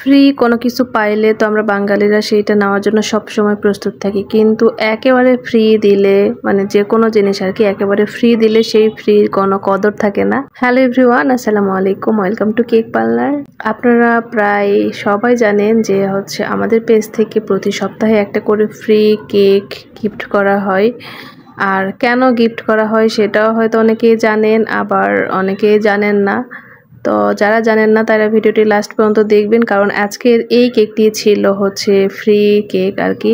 Free কোনো কিছু পাইলে তো আমরা বাঙালিরা সেইটা নেওয়ার জন্য সবসময় প্রস্তুত থাকি, কিন্তু একেবারে ফ্রি দিলে মানে যে কোনো জিনিস আর কি একেবারে ফ্রি দিলে সেই ফ্রি কোনো কদর থাকে না। হ্যালো এভরিওয়ান, আসসালামু আলাইকুম, ওয়েলকাম টু কেক পার্লার। আপনারা প্রায় সবাই জানেন যে আমাদের পেজ থেকে প্রতি সপ্তাহে একটা করে ফ্রি কেক গিফট করা হয়। আর কেন গিফট করা হয় সেটাও হয়তো অনেকেই জানেন, আবার অনেকেই জানেন না। তো যারা জানেন না তারা ভিডিওটি লাস্ট পর্যন্ত দেখবেন, কারণ আজকের এই কেকটি ছিল ফ্রি কেক আর কি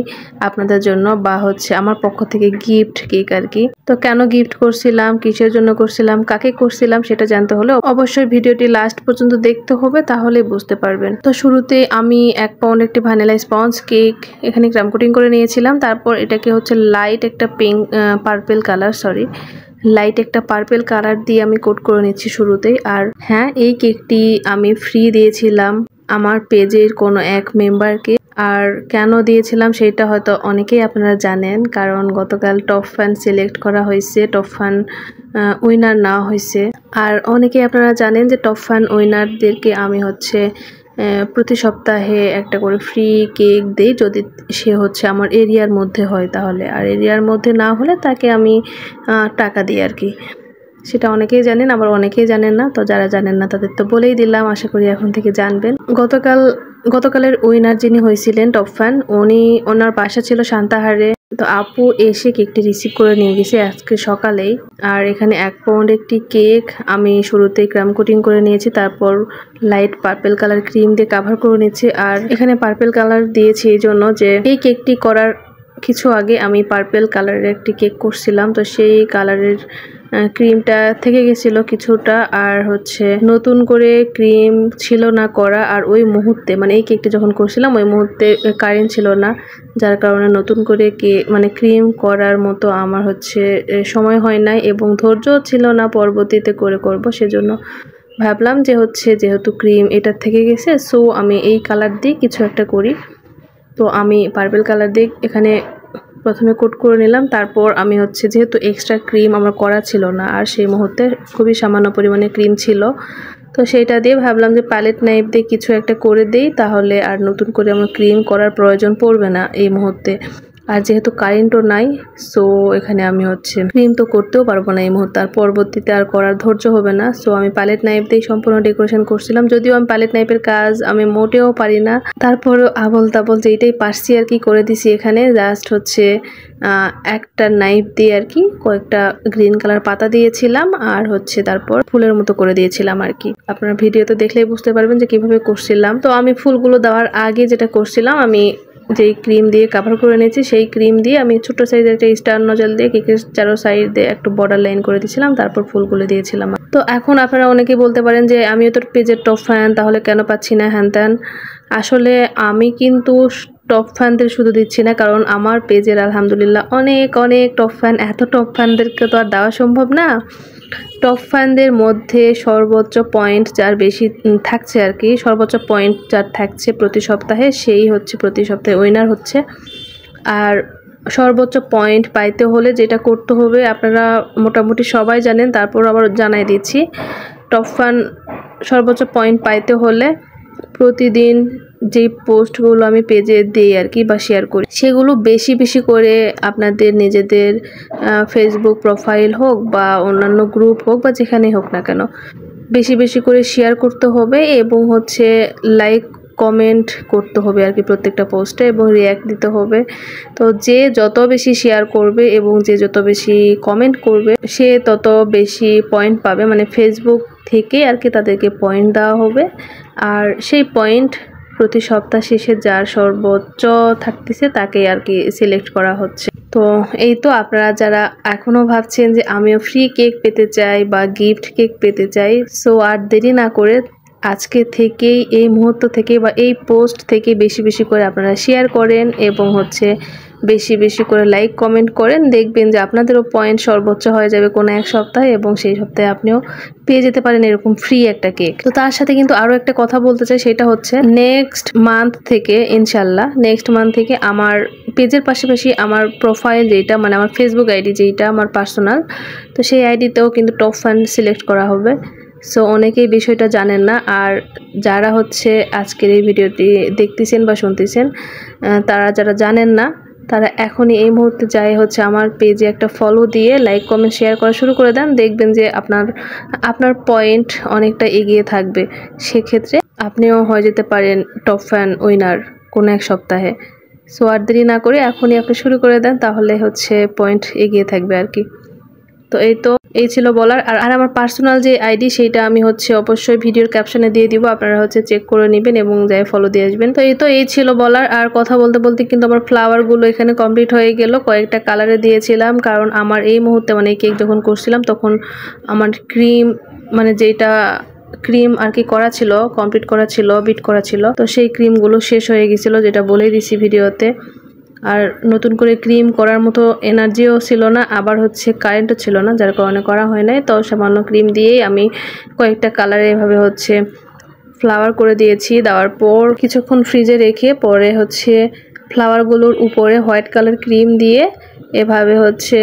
আপনাদের জন্য, বা আমার পক্ষ থেকে গিফট কেক আর কি। তো কেন গিফট করছিলাম, কিসের জন্য করছিলাম, কাকে করছিলাম সেটা জানতে হলে অবশ্যই ভিডিওটি লাস্ট পর্যন্ত দেখতে হবে, তাহলে বুঝতে পারবেন। তো শুরুতে আমি 1 পাউন্ড একটি ভ্যানিলা স্পঞ্জ কেক এখানে ক্রাম কোটিং করে নিয়েছিলাম। তারপর এটাকে লাইট একটা লাইট একটা পার্পেল কালার দিয়ে আমি কোট করে নিচ্ছি শুরুতেই। আর হ্যাঁ, এই কেকটি আমি ফ্রি দিয়েছিলাম আমার পেজের কোনো এক মেম্বারকে। আর কেন দিয়েছিলাম সেটা হয়তো অনেকেই আপনারা জানেন, কারণ গতকাল টপ ফ্যান সিলেক্ট করা হয়েছে, টপ ফ্যান উইনার নেওয়া হয়েছে। আর অনেকেই আপনারা জানেন যে টপ ফ্যান উইনারদেরকে আমি প্রতি সপ্তাহে একটা করে ফ্রি কেক দেই, যদি সে আমার এরিয়ার মধ্যে হয় তাহলে। আর এরিয়ার মধ্যে না হলে তাকে আমি টাকা দিই আর কি। সেটা অনেকেই জানেন, আবার অনেকেই জানেন না। তো যারা জানেন না তাদের তো বলেই দিলাম, আশা করি এখন থেকে জানবেন। গতকালের উইনার যিনি হয়েছিলেন টপ ফ্যান, ওনার বাসা ছিল সান্তাহারে। তো আপু এসে কেকটি রিসিভ করে নিয়ে গেছে আজকে সকালেই। আর এখানে 1 পাউন্ড একটি কেক আমি শুরুতেই ক্রাম কোটিং করে নিয়েছি, তারপর লাইট পার্পেল কালার ক্রিম দিয়ে কাভার করে নিয়েছি। আর এখানে পার্পেল কালার দিয়েছি এই জন্য যে এই কেকটি করার কিছু আগে আমি পার্পেল কালারের একটি কেক করছিলাম, তো সেই কালারের ক্রিমটা থেকে গেছিলো কিছুটা। আর নতুন করে ক্রিম ছিল না করা, আর ওই মুহূর্তে মানে এই কেকটি যখন করছিলাম ওই মুহূর্তে কারেন্ট ছিল না, যার কারণে নতুন করে ক্রিম করার মতো আমার সময় হয় নাই এবং ধৈর্য ছিল না পরবর্তীতে করব। সেজন্য ভাবলাম যে যেহেতু ক্রিম এটা থেকে গেছে, সো আমি এই কালার দিয়ে কিছু একটা করি। তো আমি পার্পেল কালার দিয়ে এখানে প্রথমে কোট করে নিলাম। তারপর আমি যেহেতু এক্সট্রা ক্রিম আমার করা ছিল না, আর সেই মুহূর্তে খুবই সামান্য পরিমাণে ক্রিম ছিল, তো সেইটা দিয়ে ভাবলাম যে প্যালেট নাইফ দিয়ে কিছু একটা করে দেই, তাহলে আর নতুন করে আমার ক্রিম করার প্রয়োজন পড়বে না এই মুহূর্তে। আর যেহেতু কারেন্টও নাই, সো এখানে আমি ক্রিম তো করতেও পারবো না এই মুহূর্তে, আর পরবর্তীতে আর করার ধৈর্য হবে না। সো আমি প্যালেট নাইফ দিয়ে সম্পূর্ণ ডেকোরেশন করছিলাম, যদিও আমি প্যালেট নাইফের কাজ আমি মোটেও পারি না, তারপরও আবল তাবল যেইটাই পারছি আর কি করে দিছি। এখানে জাস্ট একটা নাইফ দিয়ে আর কি কয়েকটা গ্রিন কালার পাতা দিয়েছিলাম, আর তারপর ফুলের মতো করে দিয়েছিলাম আর কি। আপনারা ভিডিওতে দেখলেই বুঝতে পারবেন যে কিভাবে করছিলাম। তো আমি ফুলগুলো দেওয়ার আগে যেটা করছিলাম, আমি যেই ক্রিম দিয়ে কাভার করে নিয়েছি সেই ক্রিম দিয়ে আমি ছোট সাইজের একটা স্টার নজল দিয়ে কেকের চারো সাইড দিয়ে একটু বর্ডার লাইন করে দিয়েছিলাম, তারপর ফুলগুলো দিয়েছিলাম। তো এখন আপনারা অনেকেই বলতে পারেন যে আমিও তোর পেজের টপ ফ্যান, তাহলে কেন পাচ্ছি না হ্যান ত্যান। আসলে আমি কিন্তু টপ ফ্যানদের শুধু দিচ্ছি না, কারণ আমার পেজের আলহামদুলিল্লাহ অনেক অনেক টপ ফ্যান। এত টপ ফ্যানদেরকে তো আর দেওয়া সম্ভব না। টপ ফ্যানদের মধ্যে সর্বোচ্চ পয়েন্ট যার বেশি থাকছে আর কি, সর্বোচ্চ পয়েন্ট যার থাকছে প্রতি সপ্তাহে, সেই প্রতি সপ্তাহে উইনার হচ্ছে। আর সর্বোচ্চ পয়েন্ট পাইতে হলে যেটা করতে হবে আপনারা মোটামুটি সবাই জানেন, তারপর আবার জানাই দিচ্ছি। টপ ফ্যান সর্বোচ্চ পয়েন্ট পাইতে হলে প্রতিদিন যেই পোস্টগুলো আমি পেজে দিই আর কি বা শেয়ার করি, সেগুলো বেশি বেশি করে আপনাদের নিজেদের ফেসবুক প্রোফাইল হোক বা অন্যান্য গ্রুপ হোক বা যেখানেই হোক না কেন, বেশি বেশি করে শেয়ার করতে হবে এবং লাইক কমেন্ট করতে হবে আর কি প্রত্যেকটা পোস্টে, এবং রিয়্যাক্ট দিতে হবে। তো যে যত বেশি শেয়ার করবে এবং যে যত বেশি কমেন্ট করবে সে তত বেশি পয়েন্ট পাবে, মানে ফেসবুক থেকে আর কি তাদেরকে পয়েন্ট দেওয়া হবে। আর সেই পয়েন্ট প্রতি সপ্তাহ শেষে যার সর্বোচ্চ থাকতেছে তাকেই আর কি সিলেক্ট করা হচ্ছে। তো এই তো, আপনারা যারা এখনও ভাবছেন যে আমিও ফ্রি কেক পেতে চাই বা গিফট কেক পেতে চাই, সো আর দেরি না করে আজকে থেকেই, এই মুহূর্ত থেকে বা এই পোস্ট থেকে বেশি বেশি করে আপনারা শেয়ার করেন এবং বেশি বেশি করে লাইক কমেন্ট করেন, দেখবেন যে আপনাদেরও পয়েন্ট সর্বোচ্চ হয়ে যাবে কোনো এক সপ্তাহে, এবং সেই সপ্তাহে আপনিও পেয়ে যেতে পারেন এরকম ফ্রি একটা কেক। তো তার সাথে কিন্তু আরও একটা কথা বলতে চাই, সেটা নেক্সট মান্থ থেকে, ইনশাল্লাহ নেক্সট মান্থ থেকে আমার পেজের পাশাপাশি আমার প্রোফাইল যেটা, মানে আমার ফেসবুক আইডি যেটা আমার পার্সোনাল, তো সেই আইডিতেও কিন্তু টপ ফ্যান সিলেক্ট করা হবে। সো অনেকেই বিষয়টা জানেন না। আর যারা হচ্ছে আজকের এই ভিডিওটি দেখতেছেন বা শুনতেছেন, তারা যারা জানেন না তারা এখনই এই মুহূর্তে যাই হচ্ছে আমার পেজে একটা ফলো দিয়ে লাইক কমেন্ট শেয়ার করা শুরু করে দেন। দেখবেন যে আপনার পয়েন্ট অনেকটা এগিয়ে থাকবে। সেক্ষেত্রে আপনিও হয়ে যেতে পারেন টপ ফ্যান উইনার কোনো এক সপ্তাহে। সো আর দেরি না করে এখনই আপনি শুরু করে দেন, তাহলে হচ্ছে পয়েন্ট এগিয়ে থাকবে আর কি। তো এই ছিল বলার। আর আমার পার্সোনাল যে আইডি সেইটা আমি হচ্ছে অবশ্যই ভিডিওর ক্যাপশনে দিয়ে দিব, আপনারা হচ্ছে চেক করে নেবেন এবং যাই ফলো দিয়ে আসবেন। তো এই ছিল বলার। আর কথা বলতে বলতে কিন্তু আমার ফ্লাওয়ারগুলো এখানে কমপ্লিট হয়ে গেল। কয়েকটা কালারে দিয়েছিলাম, কারণ আমার এই মুহূর্তে মানে কেক যখন করছিলাম তখন আমার ক্রিম মানে যেটা ক্রিম আর কি করা ছিল, কমপ্লিট করা ছিল, বিট করা ছিল, তো সেই ক্রিমগুলো শেষ হয়ে গেছিলো, যেটা বলেই দিছি ভিডিওতে। আর নতুন করে ক্রিম করার মতো এনার্জিও ছিল না, আবার হচ্ছে কারেন্টও ছিল না, যার কারণে করা হয় নাই। তো সামান্য ক্রিম দিয়েই আমি কয়েকটা কালারে এভাবে হচ্ছে ফ্লাওয়ার করে দিয়েছি। দেওয়ার পর কিছুক্ষণ ফ্রিজে রেখে পরে হচ্ছে ফ্লাওয়ারগুলোর উপরে হোয়াইট কালার ক্রিম দিয়ে এভাবে হচ্ছে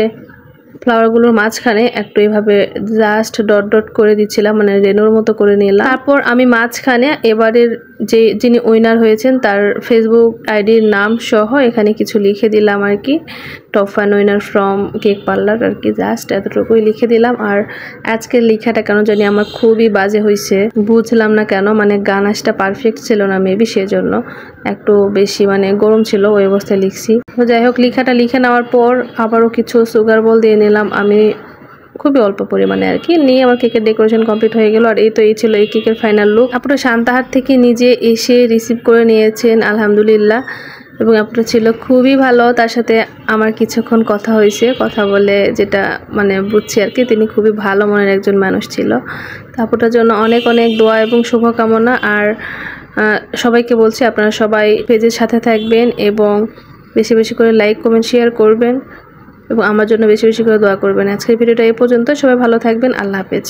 ফ্লাওয়ারগুলোর মাঝখানে একটু এভাবে জাস্ট ডট ডট করে দিচ্ছিলাম, মানে রেনুর মতো করে নিলাম। তারপর আমি মাঝখানে এবারের যিনি উইনার হয়েছেন তার ফেসবুক আইডির নাম সহ এখানে কিছু লিখে দিলাম আর কি, top fan winner from cake parlour আর কি, জাস্ট এতটুকুই লিখে দিলাম। আর আজকের লেখাটা কেন জানি আমার খুবই বাজে হয়েছে, বুঝলাম না কেন, মানে গানাসটা পারফেক্ট ছিল না মেবি, সেজন্য একটু বেশি মানে গরম ছিল ওই অবস্থায় লিখছি। তো যাই হোক, লেখাটা লিখে নেওয়ার পর আবারও কিছু সুগার বল দিয়ে নিলাম আমি, খুবই অল্প পরিমাণে আর কি, নিয়ে আমার কেকের ডেকোরেশন কমপ্লিট হয়ে গেল। আর এই ছিল এই কেকের ফাইনাল লুক। আপুটা শান্তাহার থেকে নিজে এসে রিসিভ করে নিয়েছেন আলহামদুলিল্লাহ, এবং আপুটা ছিল খুবই ভালো। তার সাথে আমার কিছুক্ষণ কথা হয়েছে, কথা বলে যেটা মানে বুঝছি আর কি, তিনি খুবই ভালো মনের একজন মানুষ ছিল। তো আপুটার জন্য অনেক অনেক দোয়া এবং শুভকামনা। আর সবাইকে বলছি আপনারা সবাই পেজের সাথে থাকবেন এবং বেশি বেশি করে লাইক কমেন্ট শেয়ার করবেন এবং আমার জন্য বেশি বেশি করে দোয়া করবেন। আজকের ভিডিওটা এই পর্যন্ত, সবাই ভালো থাকবেন, আল্লাহ হাফেজ।